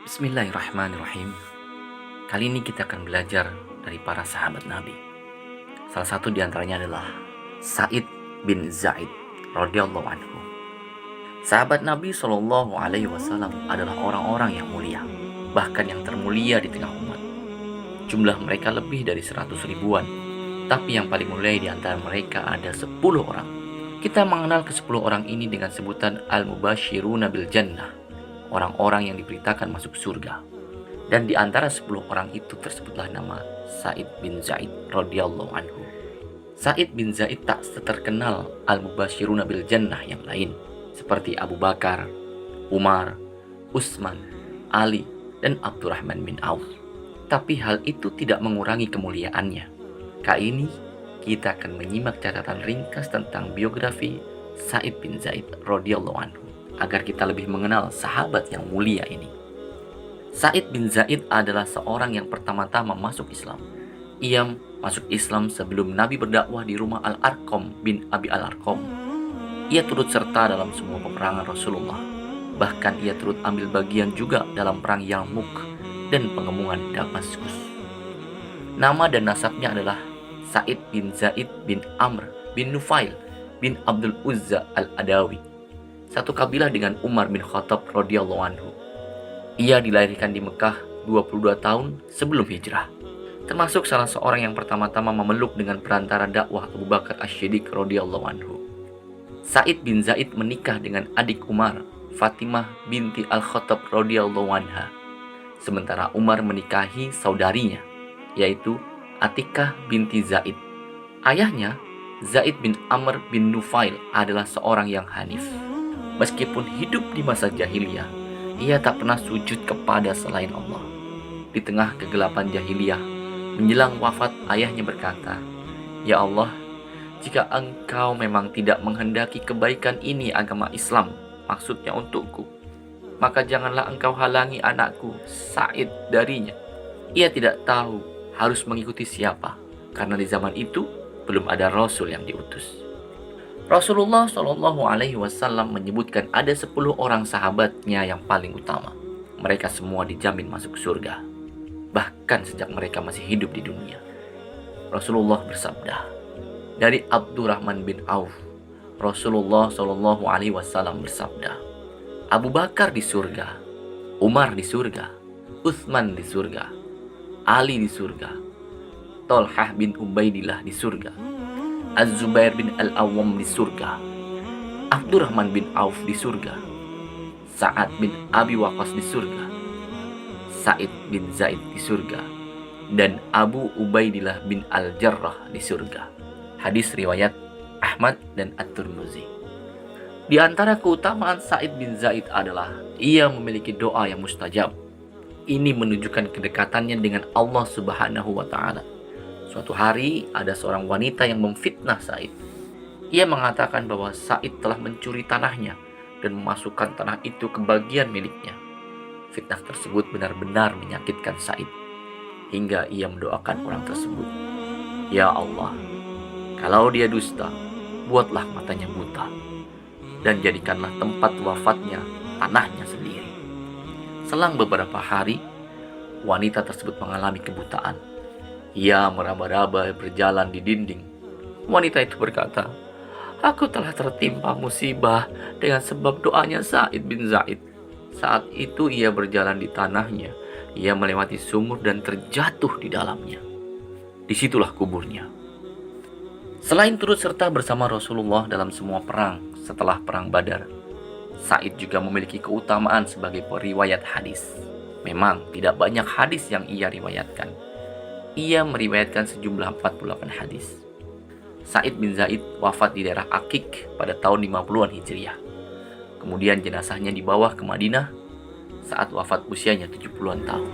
Bismillahirrahmanirrahim. Kali ini kita akan belajar dari para sahabat Nabi. Salah satu di antaranya adalah Sa'id bin Zaid radhiyallahu anhu. Sahabat Nabi Shallallahu alaihi wasallam adalah orang-orang yang mulia, bahkan yang termulia di tengah umat. Jumlah mereka lebih dari 100 ribuan, tapi yang paling mulia di antara mereka ada 10 orang. Kita mengenal ke-10 orang ini dengan sebutan Al-Mubashiruna bil Jannah, orang-orang yang diberitakan masuk surga. Dan di antara 10 orang itu tersebutlah nama Sa'id bin Zaid radhiyallahu anhu. Sa'id bin Zaid tak seterkenal Al-Mubashiruna bil Jannah yang lain, seperti Abu Bakar, Umar, Utsman, Ali, dan Abdurrahman bin Auf. Tapi hal itu tidak mengurangi kemuliaannya. Kali ini kita akan menyimak catatan ringkas tentang biografi Sa'id bin Zaid radhiyallahu anhu, agar kita lebih mengenal sahabat yang mulia ini. Sa'id bin Zaid adalah seorang yang pertama-tama masuk Islam. Ia masuk Islam sebelum Nabi berdakwah di rumah Al-Arqam bin Abi Al-Arqam. Ia turut serta dalam semua peperangan Rasulullah. Bahkan ia turut ambil bagian juga dalam perang Yarmuk dan pengepungan Damaskus. Nama dan nasabnya adalah Sa'id bin Zaid bin Amr bin Nufail bin Abdul Uzza al-Adawi, satu kabilah dengan Umar bin Khattab radhiyallahu anhu. Ia dilahirkan di Mekah 22 tahun sebelum hijrah, termasuk salah seorang yang pertama-tama memeluk dengan perantara dakwah Abu Bakar Asy-Syiddiq radhiyallahu anhu. Sa'id bin Zaid menikah dengan adik Umar, Fatimah binti Al-Khattab radhiyallahu anha. Sementara Umar menikahi saudarinya, yaitu Atikah binti Zaid. Ayahnya, Zaid bin Amr bin Nufail, adalah seorang yang hanif. Meskipun hidup di masa jahiliyah, ia tak pernah sujud kepada selain Allah. Di tengah kegelapan jahiliyah, menjelang wafat ayahnya berkata, "Ya Allah, jika Engkau memang tidak menghendaki kebaikan ini agama Islam, maksudnya untukku, maka janganlah Engkau halangi anakku Sa'id darinya." Ia tidak tahu harus mengikuti siapa, karena di zaman itu belum ada Rasul yang diutus. Rasulullah Shallallahu alaihi wasallam menyebutkan ada 10 orang sahabatnya yang paling utama. Mereka semua dijamin masuk surga, bahkan sejak mereka masih hidup di dunia. Rasulullah bersabda, dari Abdurrahman bin Auf, Rasulullah Shallallahu alaihi wasallam bersabda, Abu Bakar di surga, Umar di surga, Utsman di surga, Ali di surga, Thalhah bin Ubaidillah di surga, Az-Zubair bin Al-Awwam di surga, Abdurrahman bin Auf di surga, Sa'ad bin Abi Waqqas di surga, Sa'id bin Zaid di surga, dan Abu Ubaidillah bin Al-Jarrah di surga. Hadis riwayat Ahmad dan At-Tirmidzi. Di antara keutamaan Sa'id bin Zaid adalah ia memiliki doa yang mustajab. Ini menunjukkan kedekatannya dengan Allah Subhanahu wa Ta'ala. Suatu hari ada seorang wanita yang memfitnah Sa'id. Ia mengatakan bahwa Sa'id telah mencuri tanahnya dan memasukkan tanah itu ke bagian miliknya. Fitnah tersebut benar-benar menyakitkan Sa'id, hingga ia mendoakan orang tersebut, "Ya Allah, kalau dia dusta, buatlah matanya buta, dan jadikanlah tempat wafatnya tanahnya sendiri." Selang beberapa hari, wanita tersebut mengalami kebutaan. Ia meraba-raba berjalan di dinding. Wanita itu berkata, "Aku telah tertimpa musibah dengan sebab doanya Sa'id bin Zaid." Saat itu ia berjalan di tanahnya. Ia melewati sumur dan terjatuh di dalamnya. Disitulah kuburnya. Selain turut serta bersama Rasulullah dalam semua perang setelah perang Badar, Sa'id juga memiliki keutamaan sebagai periwayat hadis. Memang tidak banyak hadis yang ia riwayatkan. Ia meriwayatkan sejumlah 48 hadis. Sa'id bin Zaid wafat di daerah Akik pada tahun 50-an Hijriah. Kemudian jenazahnya dibawa ke Madinah saat wafat usianya 70-an tahun.